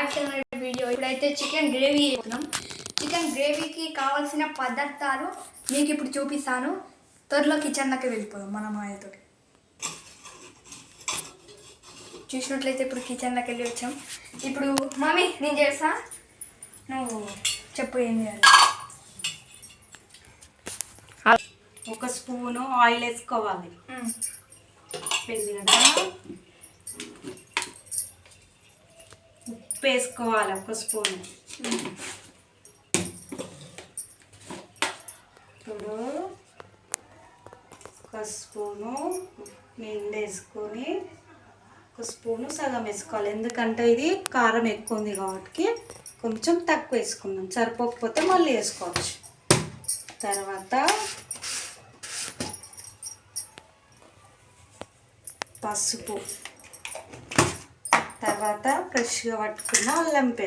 Back video. ఇప్పుడైతే chicken gravy చేస్తున్నాం. Chicken గ్రేవీకి కావాల్సిన పదార్థాలు మీకు ఇప్పుడు చూపిస్తాను. త్వరలో కిచెన్లోకి వెళ్ళిపోదాం మన మాయతో. చూసినట్లయితే ఇప్పుడు కిచెన్లోకి వెళ్ళి వచ్చాం. ఇప్పుడు మమ్మీ నేను చేస్తా, నువ్వు చెప్పు ఏం చేయాలి. 1 స్పూను ఆయిల్ వేసుకోవాలి. పెళ్ళి కదా. ఉప్పు వేసుకోవాలి 1 స్పూను. ఇప్పుడు 1 స్పూను నీళ్ళు వేసుకొని 1 స్పూను సగం వేసుకోవాలి. ఎందుకంటే ఇది కారం ఎక్కువ ఉంది కాబట్టి కొంచెం తక్కువ వేసుకుందాం. సరిపోకపోతే మళ్ళీ వేసుకోవచ్చు. తర్వాత పసుపు, తర్వాత ఫ్రెష్గా పట్టుకున్న అల్లం పేస్ట్.